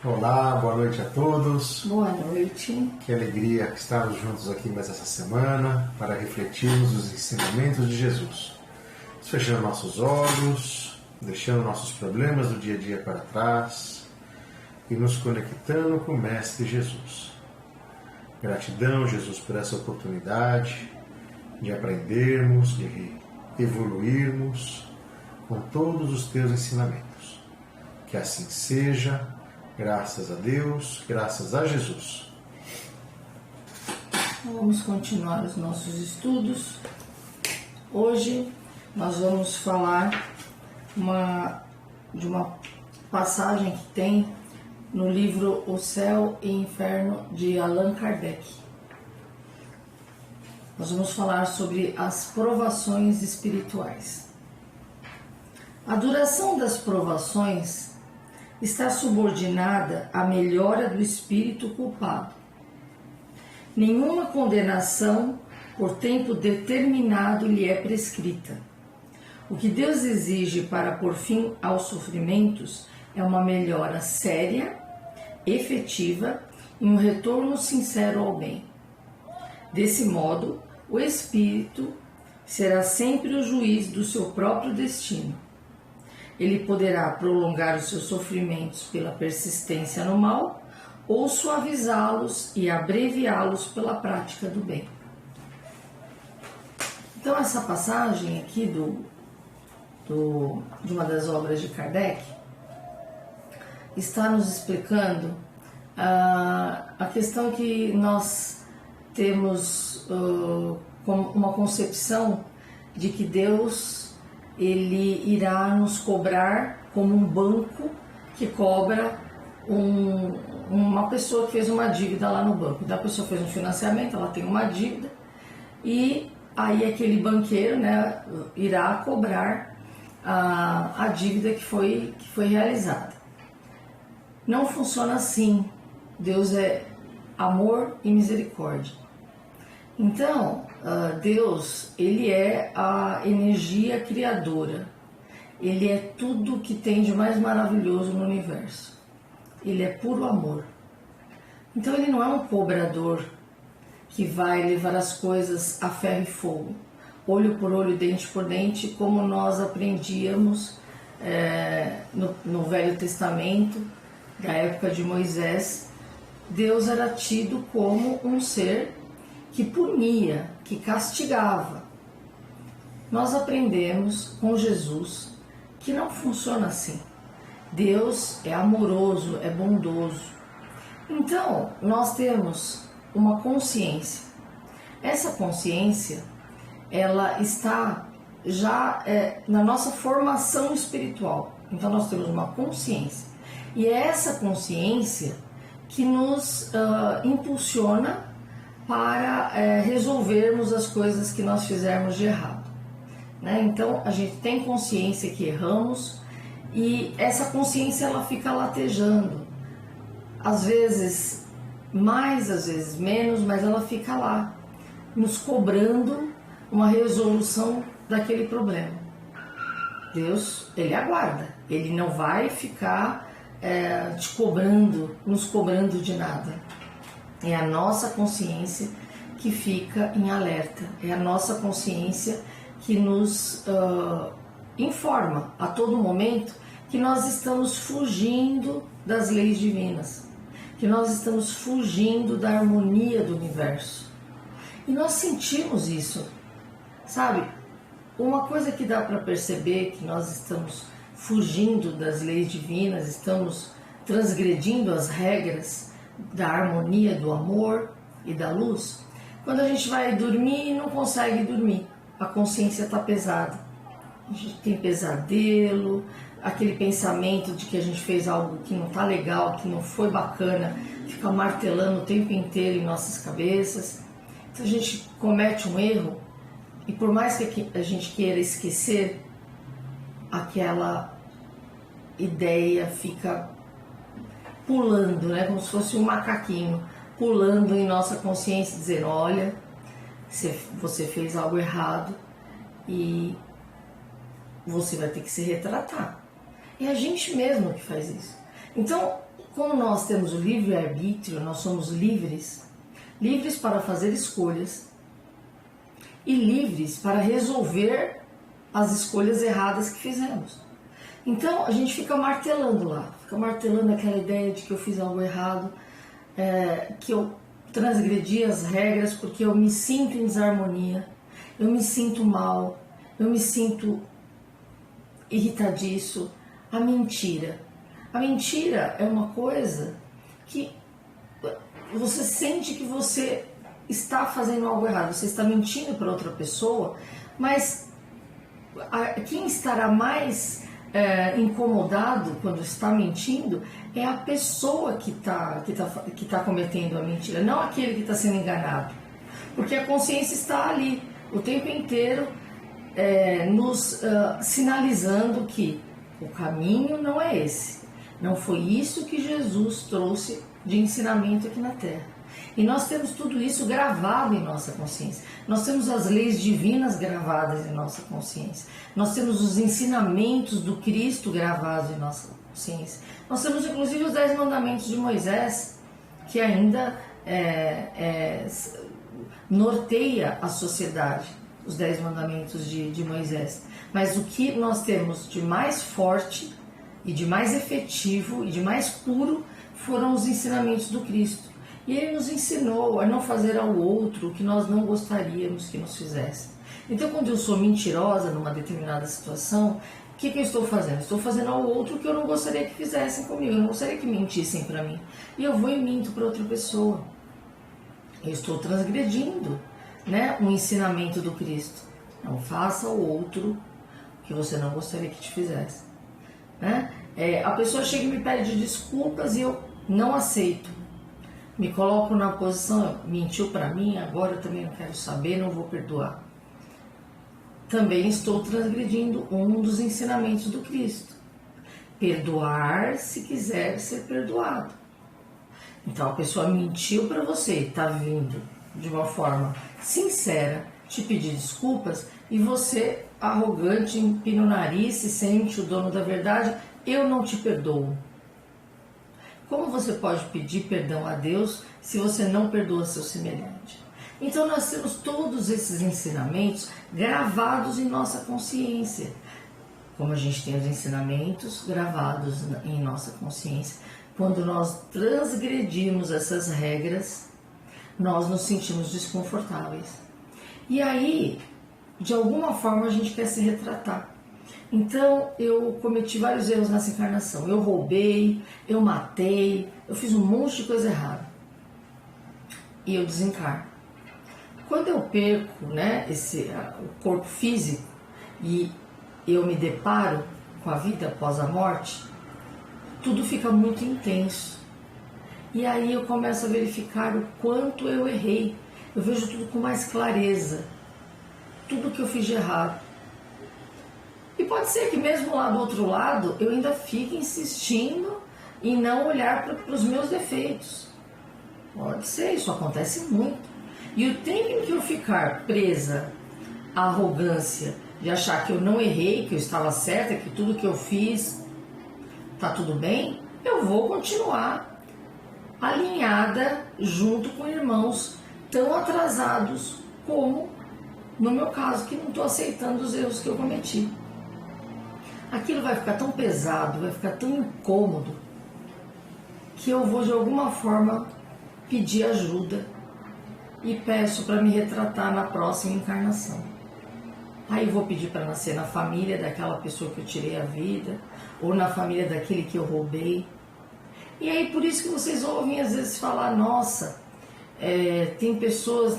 Olá, boa noite a todos. Boa noite. Que alegria estarmos juntos aqui mais essa semana para refletirmos os ensinamentos de Jesus. Fechando nossos olhos, deixando nossos problemas do dia a dia para trás e nos conectando com o Mestre Jesus. Gratidão, Jesus, por essa oportunidade de aprendermos, de evoluirmos com todos os teus ensinamentos. Que assim seja, graças a Deus, graças a Jesus. Vamos continuar os nossos estudos. Hoje nós vamos falar de uma passagem que tem no livro O Céu e Inferno, de Allan Kardec. Nós vamos falar sobre as provações espirituais. A duração das provações está subordinada à melhora do espírito culpado. Nenhuma condenação por tempo determinado lhe é prescrita. O que Deus exige para pôr fim aos sofrimentos é uma melhora séria, efetiva e um retorno sincero ao bem. Desse modo, o espírito será sempre o juiz do seu próprio destino. Ele poderá prolongar os seus sofrimentos pela persistência no mal ou suavizá-los e abreviá-los pela prática do bem. Então, essa passagem aqui de uma das obras de Kardec está nos explicando a questão que nós temos como uma concepção de que Deus ele irá nos cobrar como um banco que cobra uma pessoa que fez uma dívida lá no banco. Então, a pessoa fez um financiamento, ela tem uma dívida e aí aquele banqueiro, né, irá cobrar a dívida que foi realizada. Não funciona assim. Deus é amor e misericórdia. Então, Deus, ele é a energia criadora. Ele é tudo que tem de mais maravilhoso no universo. Ele é puro amor. Então, ele não é um cobrador que vai levar as coisas a ferro e fogo, olho por olho, dente por dente, como nós aprendíamos no Velho Testamento, da época de Moisés. Deus era tido como um ser que punia, que castigava. Nós aprendemos com Jesus que não funciona assim. Deus é amoroso, é bondoso. Então, nós temos uma consciência. Essa consciência, ela está já na nossa formação espiritual. Então, nós temos uma consciência. E é essa consciência que nos impulsiona para resolvermos as coisas que nós fizermos de errado, né? Então, a gente tem consciência que erramos e essa consciência ela fica latejando. Às vezes mais, às vezes menos, mas ela fica lá, nos cobrando uma resolução daquele problema. Deus, ele aguarda, ele não vai ficar te cobrando, nos cobrando de nada. É a nossa consciência que fica em alerta, é a nossa consciência que nos informa a todo momento que nós estamos fugindo das leis divinas, que nós estamos fugindo da harmonia do universo. E nós sentimos isso, sabe? Uma coisa que dá para perceber que nós estamos fugindo das leis divinas, estamos transgredindo as regras da harmonia, do amor e da luz, quando a gente vai dormir e não consegue dormir, a consciência está pesada, a gente tem pesadelo, aquele pensamento de que a gente fez algo que não está legal, que não foi bacana, fica martelando o tempo inteiro em nossas cabeças. Então a gente comete um erro e por mais que a gente queira esquecer, aquela ideia fica pulando, né? Como se fosse um macaquinho, pulando em nossa consciência, dizendo, olha, você fez algo errado e você vai ter que se retratar. É a gente mesmo que faz isso. Então, como nós temos o livre-arbítrio, nós somos livres, livres para fazer escolhas e livres para resolver as escolhas erradas que fizemos. Então a gente fica martelando lá, fica martelando aquela ideia de que eu fiz algo errado, que eu transgredi as regras porque eu me sinto em desarmonia, eu me sinto mal, eu me sinto irritadiço. A mentira. A mentira é uma coisa que você sente que você está fazendo algo errado, você está mentindo para outra pessoa, mas quem estará mais incomodado quando está mentindo é a pessoa que tá cometendo a mentira, não aquele que está sendo enganado, porque a consciência está ali o tempo inteiro nos sinalizando que o caminho não é esse, não foi isso que Jesus trouxe de ensinamento aqui na Terra. E nós temos tudo isso gravado em nossa consciência. Nós temos as leis divinas gravadas em nossa consciência. Nós temos os ensinamentos do Cristo gravados em nossa consciência. Nós temos inclusive os 10 mandamentos de Moisés, que ainda norteia a sociedade, os 10 mandamentos de Moisés. Mas o que nós temos de mais forte e de mais efetivo e de mais puro foram os ensinamentos do Cristo. E ele nos ensinou a não fazer ao outro o que nós não gostaríamos que nos fizesse. Então, quando eu sou mentirosa numa determinada situação, o que eu estou fazendo? Estou fazendo ao outro o que eu não gostaria que fizessem comigo, eu não gostaria que mentissem para mim. E eu vou e minto para outra pessoa. Eu estou transgredindo, um ensinamento do Cristo. Não faça ao outro o que você não gostaria que te fizesse. A pessoa chega e me pede desculpas e eu não aceito. Me coloco na posição, mentiu para mim, agora eu também não quero saber, não vou perdoar. Também estou transgredindo um dos ensinamentos do Cristo. Perdoar se quiser ser perdoado. Então a pessoa mentiu para você, está vindo de uma forma sincera te pedir desculpas e você, arrogante, empina o nariz, se sente o dono da verdade, eu não te perdoo. Como você pode pedir perdão a Deus se você não perdoa seu semelhante? Então nós temos todos esses ensinamentos gravados em nossa consciência. Como a gente tem os ensinamentos gravados em nossa consciência, quando nós transgredimos essas regras, nós nos sentimos desconfortáveis. E aí, de alguma forma, a gente quer se retratar. Então, eu cometi vários erros nessa encarnação. Eu roubei, eu matei, eu fiz um monte de coisa errada. E eu desencarno. Quando eu perco o corpo físico e eu me deparo com a vida após a morte, tudo fica muito intenso. E aí eu começo a verificar o quanto eu errei. Eu vejo tudo com mais clareza. Tudo que eu fiz de errado. E pode ser que mesmo lá do outro lado eu ainda fique insistindo em não olhar para os meus defeitos. Pode ser, isso acontece muito. E o tempo em que eu ficar presa à arrogância de achar que eu não errei, que eu estava certa, que tudo que eu fiz está tudo bem, eu vou continuar alinhada junto com irmãos tão atrasados como no meu caso, que não estou aceitando os erros que eu cometi. Aquilo vai ficar tão pesado, vai ficar tão incômodo, que eu vou de alguma forma pedir ajuda e peço para me retratar na próxima encarnação. Aí vou pedir para nascer na família daquela pessoa que eu tirei a vida, ou na família daquele que eu roubei. E aí por isso que vocês ouvem às vezes falar, nossa, tem pessoas,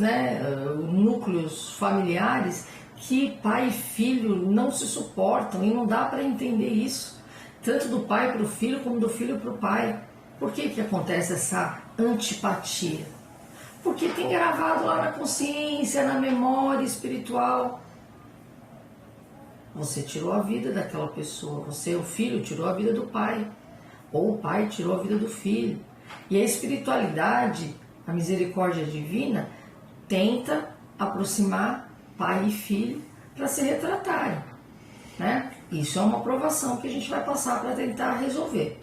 núcleos familiares, que pai e filho não se suportam e não dá para entender isso, tanto do pai para o filho como do filho para o pai. Por que acontece essa antipatia? Porque tem gravado lá na consciência, na memória espiritual. Você tirou a vida daquela pessoa, você, o filho, tirou a vida do pai, ou o pai tirou a vida do filho. E a espiritualidade, a misericórdia divina, tenta aproximar pai e filho para se retratarem, Isso é uma provação que a gente vai passar para tentar resolver.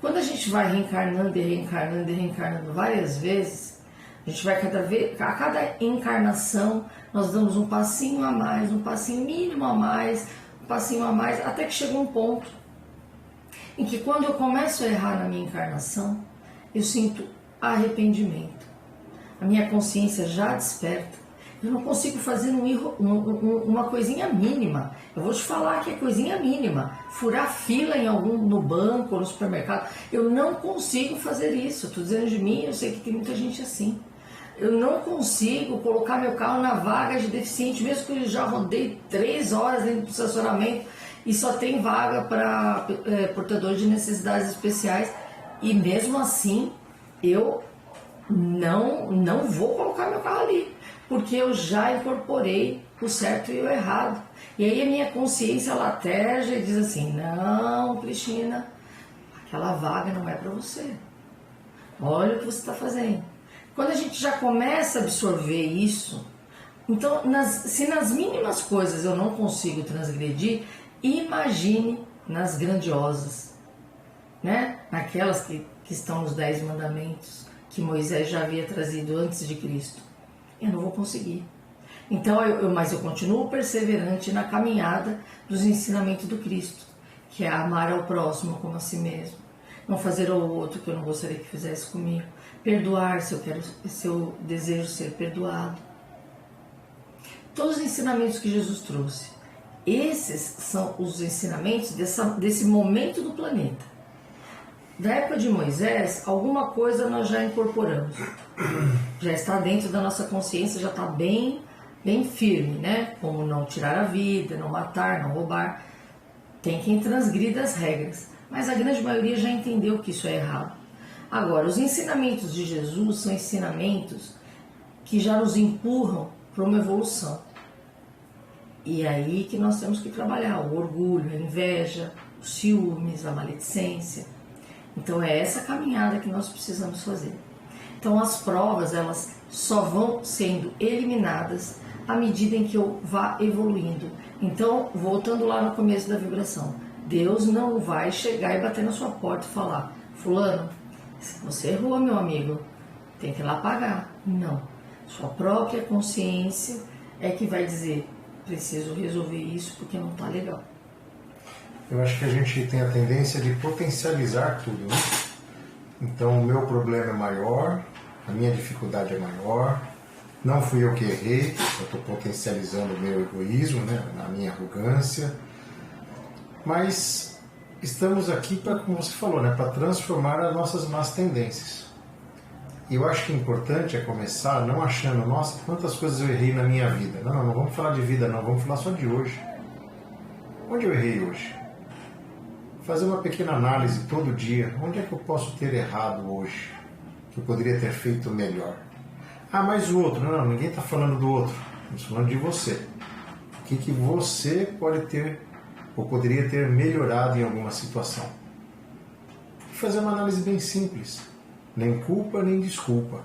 Quando a gente vai reencarnando e reencarnando e reencarnando várias vezes, a gente vai a cada encarnação, nós damos um passinho a mais, um passinho mínimo a mais, um passinho a mais, até que chega um ponto em que quando eu começo a errar na minha encarnação, eu sinto arrependimento. A minha consciência já desperta. Eu não consigo fazer uma coisinha mínima. Eu vou te falar que é coisinha mínima. Furar fila no banco ou no supermercado. Eu não consigo fazer isso. Estou dizendo de mim, eu sei que tem muita gente assim. Eu não consigo colocar meu carro na vaga de deficiente, mesmo que eu já rodei 3 horas dentro do estacionamento e só tem vaga para portadores de necessidades especiais. E mesmo assim, eu não vou colocar meu carro ali, porque eu já incorporei o certo e o errado. E aí a minha consciência lateja e diz assim, não, Cristina, aquela vaga não é para você. Olha o que você está fazendo. Quando a gente já começa a absorver isso, então, se nas mínimas coisas eu não consigo transgredir, imagine nas grandiosas, né? Naquelas que estão nos 10 mandamentos, que Moisés já havia trazido antes de Cristo. Eu não vou conseguir. Então, mas eu continuo perseverante na caminhada dos ensinamentos do Cristo, que é amar ao próximo como a si mesmo, não fazer ao outro que eu não gostaria que fizesse comigo, perdoar se eu desejo ser perdoado. Todos os ensinamentos que Jesus trouxe, esses são os ensinamentos desse momento do planeta. Da época de Moisés, alguma coisa nós já incorporamos. Já está dentro da nossa consciência, já está bem firme, né? Como não tirar a vida, não matar, não roubar. Tem quem transgrida as regras, mas a grande maioria já entendeu que isso é errado. Agora, os ensinamentos de Jesus são ensinamentos que já nos empurram para uma evolução. E é aí que nós temos que trabalhar o orgulho, a inveja, os ciúmes, a maledicência. Então é essa caminhada que nós precisamos fazer. Então as provas, elas só vão sendo eliminadas à medida em que eu vá evoluindo. Então, voltando lá no começo da vibração, Deus não vai chegar e bater na sua porta e falar, fulano, você errou, meu amigo, tem que ir lá pagar. Não. Sua própria consciência é que vai dizer, preciso resolver isso porque não está legal. Eu acho que a gente tem a tendência de potencializar tudo, né? Então, o meu problema é maior, a minha dificuldade é maior, não fui eu que errei, eu estou potencializando o meu egoísmo, né? A minha arrogância. Mas estamos aqui para, como você falou, né? Para transformar as nossas más tendências. E eu acho que o importante é começar não achando, nossa, quantas coisas eu errei na minha vida. Não vamos falar de vida não, vamos falar só de hoje. Onde eu errei hoje? Fazer uma pequena análise todo dia. Onde é que eu posso ter errado hoje? Que eu poderia ter feito melhor? Ah, mas o outro. Não, ninguém está falando do outro. Estamos falando de você. O que você pode ter ou poderia ter melhorado em alguma situação? E fazer uma análise bem simples. Nem culpa, nem desculpa.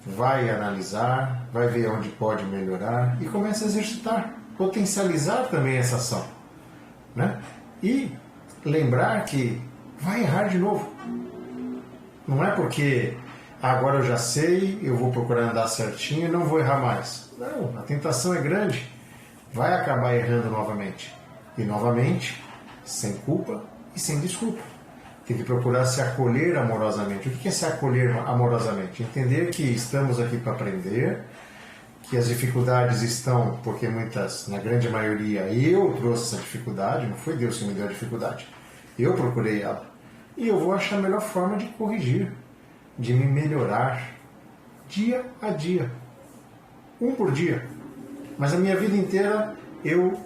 Vai analisar, vai ver onde pode melhorar e começa a exercitar. Potencializar também essa ação. Né? E lembrar que vai errar de novo. Não é porque agora eu já sei, eu vou procurar andar certinho e não vou errar mais. Não, a tentação é grande. Vai acabar errando novamente. E novamente, sem culpa e sem desculpa. Tem que procurar se acolher amorosamente. O que é se acolher amorosamente? Entender que estamos aqui para aprender, que as dificuldades estão, porque muitas, na grande maioria, eu trouxe essa dificuldade, não foi Deus que me deu a dificuldade. Eu procurei ela. E eu vou achar a melhor forma de corrigir, de me melhorar, dia a dia. Um por dia. Mas a minha vida inteira eu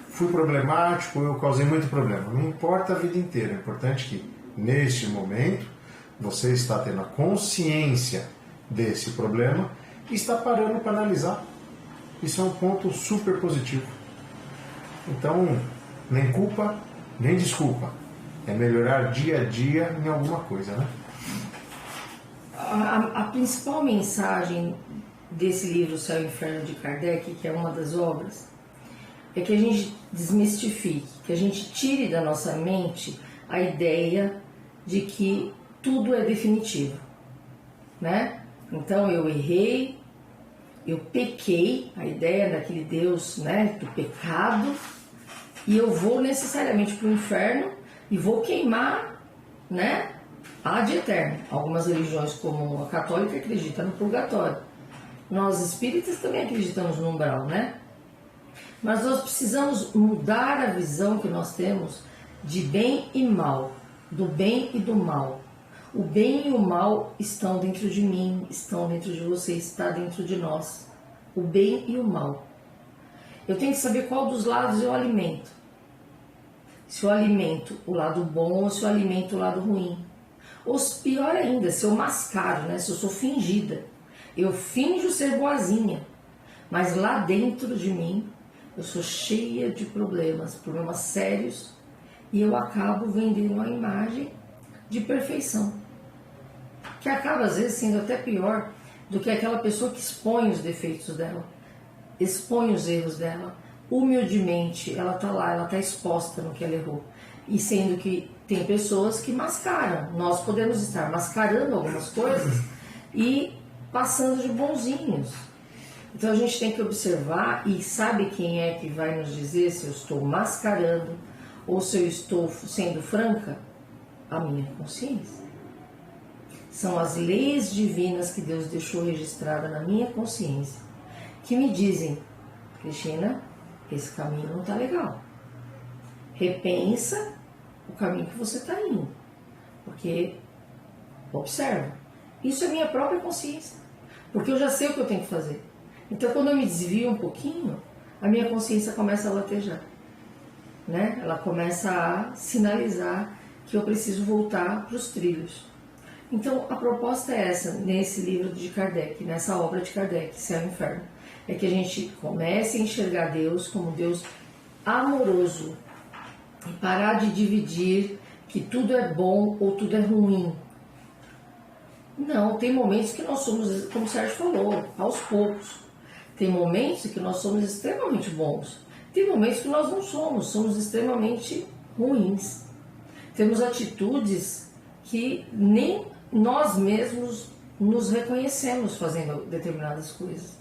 fui problemático, eu causei muito problema. Não importa a vida inteira, é importante que, neste momento, você está tendo a consciência desse problema e está parando para analisar. Isso é um ponto super positivo. Então, nem culpa, nem desculpa. É melhorar dia a dia em alguma coisa, né? A principal mensagem desse livro, Céu e Inferno, de Kardec, que é uma das obras, é que a gente desmistifique, que a gente tire da nossa mente a ideia de que tudo é definitivo, né? Então eu errei, eu pequei, a ideia daquele Deus, né, do pecado, e eu vou necessariamente para o inferno e vou queimar, né, ad eterno. Algumas religiões, como a católica, acreditam no purgatório. Nós espíritas também acreditamos no umbral, né? Mas nós precisamos mudar a visão que nós temos de bem e mal, do bem e do mal. O bem e o mal estão dentro de mim, estão dentro de você, está dentro de nós. O bem e o mal. Eu tenho que saber qual dos lados eu alimento. Se eu alimento o lado bom ou se eu alimento o lado ruim. Ou pior ainda, se eu mascaro, né? Se eu sou fingida. Eu finjo ser boazinha, mas lá dentro de mim eu sou cheia de problemas sérios, e eu acabo vendendo uma imagem de perfeição, que acaba às vezes sendo até pior do que aquela pessoa que expõe os defeitos dela, expõe os erros dela, humildemente ela está lá, ela está exposta no que ela errou, e sendo que tem pessoas que mascaram, nós podemos estar mascarando algumas coisas e passando de bonzinhos. Então a gente tem que observar, e sabe quem é que vai nos dizer se eu estou mascarando ou se eu estou sendo franca? A minha consciência. São as leis divinas que Deus deixou registrada na minha consciência que me dizem: Cristina, esse caminho não está legal. Repensa o caminho que você está indo. Porque, observa, isso é minha própria consciência. Porque eu já sei o que eu tenho que fazer. Então, quando eu me desvio um pouquinho, a minha consciência começa a latejar, né? Ela começa a sinalizar que eu preciso voltar para os trilhos. Então, a proposta é essa, nesse livro de Kardec, nessa obra de Kardec, Céu e Inferno, é que a gente comece a enxergar Deus como Deus amoroso e parar de dividir que tudo é bom ou tudo é ruim. Não, tem momentos que nós somos, como o Sérgio falou, aos poucos. Tem momentos que nós somos extremamente bons. Tem momentos que nós não somos extremamente ruins. Temos atitudes que nem nós mesmos nos reconhecemos fazendo determinadas coisas.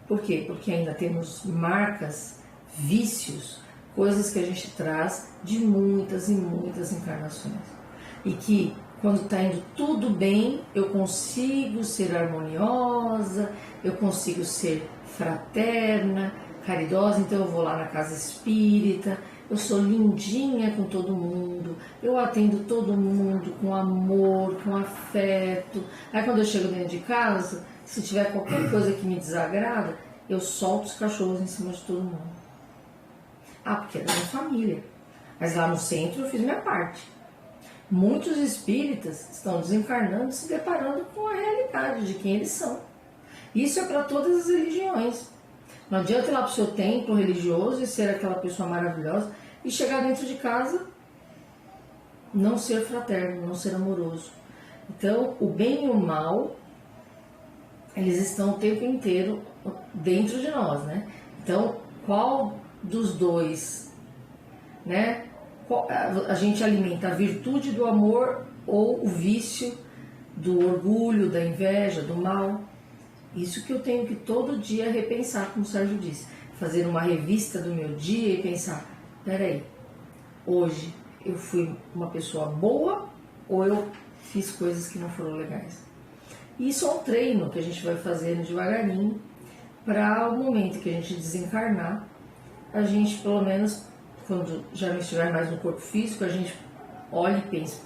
Por quê? Porque ainda temos marcas, vícios, coisas que a gente traz de muitas e muitas encarnações. E que, quando está indo tudo bem, eu consigo ser harmoniosa, eu consigo ser fraterna, caridosa, então eu vou lá na casa espírita, eu sou lindinha com todo mundo, eu atendo todo mundo com amor, com afeto. Aí quando eu chego dentro de casa, se tiver qualquer coisa que me desagrada, eu solto os cachorros em cima de todo mundo. Ah, porque é da minha família. Mas lá no centro eu fiz minha parte. Muitos espíritas estão desencarnando e se deparando com a realidade de quem eles são. Isso é para todas as religiões. Não adianta ir lá para o seu templo religioso e ser aquela pessoa maravilhosa e chegar dentro de casa, não ser fraterno, não ser amoroso. Então, o bem e o mal, eles estão o tempo inteiro dentro de nós, né? Então, qual dos dois, né? A gente alimenta a virtude do amor ou o vício do orgulho, da inveja, do mal? Isso que eu tenho que todo dia repensar, como o Sérgio disse. Fazer uma revista do meu dia e pensar: peraí, hoje eu fui uma pessoa boa ou eu fiz coisas que não foram legais? E isso é um treino que a gente vai fazendo devagarinho para o momento que a gente desencarnar, a gente, pelo menos, quando já não estiver mais no corpo físico, a gente olha e pensa: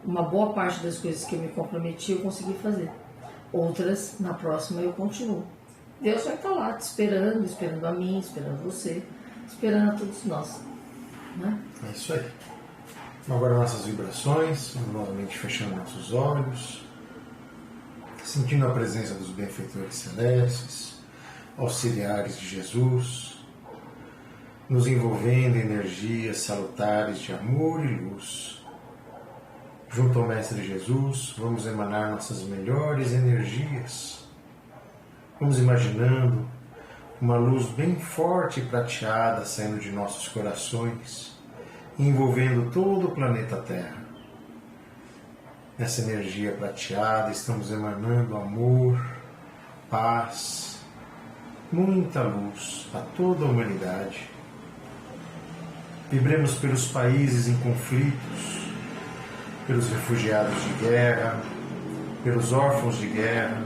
uma boa parte das coisas que eu me comprometi eu consegui fazer. Outras, na próxima, eu continuo. Deus vai estar lá te esperando, esperando a mim, esperando você, esperando a todos nós. Né? É isso aí. Agora nossas vibrações, novamente fechando nossos olhos, sentindo a presença dos benfeitores celestes, auxiliares de Jesus, nos envolvendo em energias salutares de amor e luz. Junto ao Mestre Jesus, vamos emanar nossas melhores energias. Vamos imaginando uma luz bem forte e prateada saindo de nossos corações envolvendo todo o planeta Terra. Nessa energia prateada estamos emanando amor, paz, muita luz a toda a humanidade. Vibremos pelos países em conflitos, pelos refugiados de guerra, pelos órfãos de guerra.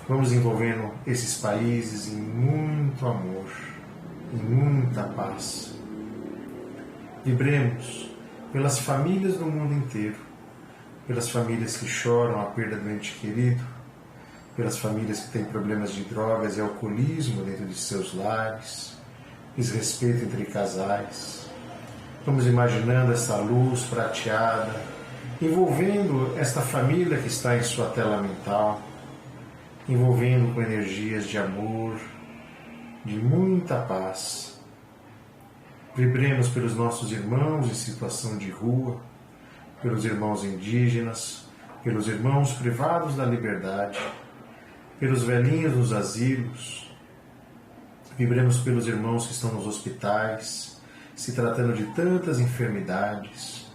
Vamos envolvendo esses países em muito amor, em muita paz. Vibremos pelas famílias do mundo inteiro, pelas famílias que choram a perda do ente querido, pelas famílias que têm problemas de drogas e alcoolismo dentro de seus lares, desrespeito entre casais. Vamos imaginando essa luz prateada, envolvendo esta família que está em sua tela mental, envolvendo com energias de amor, de muita paz. Vibremos pelos nossos irmãos em situação de rua, pelos irmãos indígenas, pelos irmãos privados da liberdade, pelos velhinhos nos asilos. Vibremos pelos irmãos que estão nos hospitais, se tratando de tantas enfermidades,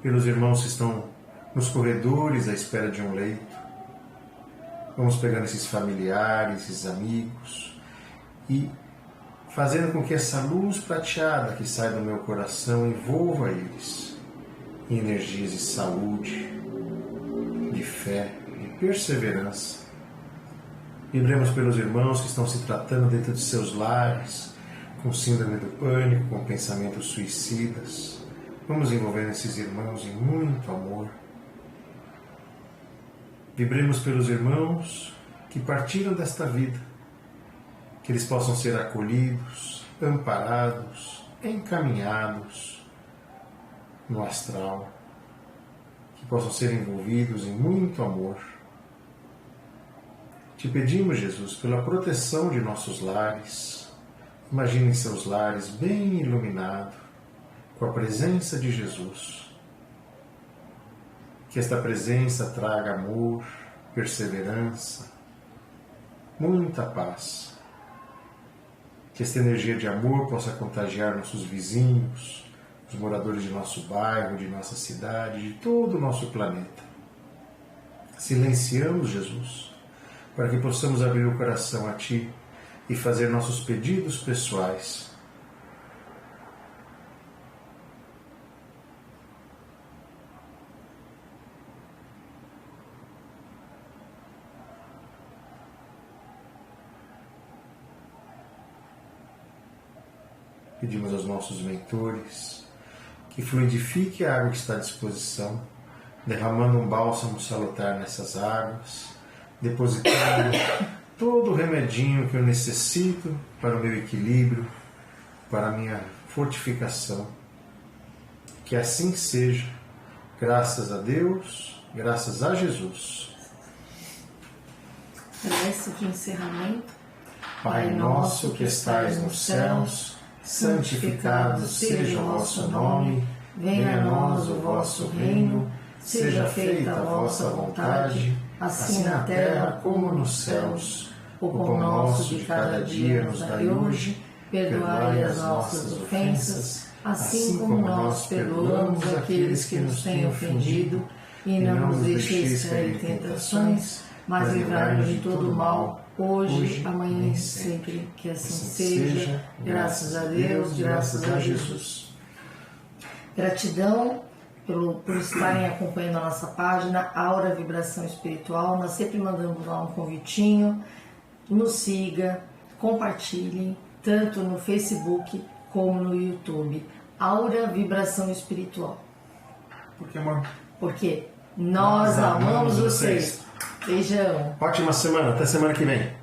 pelos irmãos que estão nos corredores à espera de um leito. Vamos pegando esses familiares, esses amigos e fazendo com que essa luz prateada que sai do meu coração envolva eles em energias de saúde, de fé, de perseverança. Vibremos pelos irmãos que estão se tratando dentro de seus lares, com síndrome do pânico, com pensamentos suicidas. Vamos envolvendo esses irmãos em muito amor. Vibremos pelos irmãos que partiram desta vida, que eles possam ser acolhidos, amparados, encaminhados no astral, que possam ser envolvidos em muito amor. Te pedimos, Jesus, pela proteção de nossos lares. Imaginem seus lares bem iluminados, com a presença de Jesus. Que esta presença traga amor, perseverança, muita paz. Que esta energia de amor possa contagiar nossos vizinhos, os moradores de nosso bairro, de nossa cidade, de todo o nosso planeta. Silenciamos, Jesus, para que possamos abrir o coração a Ti e fazer nossos pedidos pessoais. Pedimos aos nossos mentores que fluidifique a água que está à disposição, derramando um bálsamo salutar nessas águas, depositando todo o remedinho que eu necessito para o meu equilíbrio, para a minha fortificação. Que assim seja, graças a Deus, graças a Jesus. Prece de encerramento. Pai nosso que estais nos céus, santificado seja o vosso nome, venha a nós o vosso reino, seja feita a vossa vontade, assim na terra como nos céus. O pão nosso de cada dia nos dai hoje, perdoai as nossas ofensas, assim como nós perdoamos aqueles que nos têm ofendido, e não nos deixeis cair em tentações, mas livrai-nos de todo o mal, hoje, amanhã e sempre. Que assim seja, graças a Deus, graças a Jesus. Gratidão por estarem acompanhando a nossa página Aura Vibração Espiritual. Nós sempre mandamos lá um convitinho. Nos siga, compartilhe, tanto no Facebook como no YouTube. Aura Vibração Espiritual. Por que, amor? Porque nós amamos vocês. Beijão. Ótima semana, até semana que vem.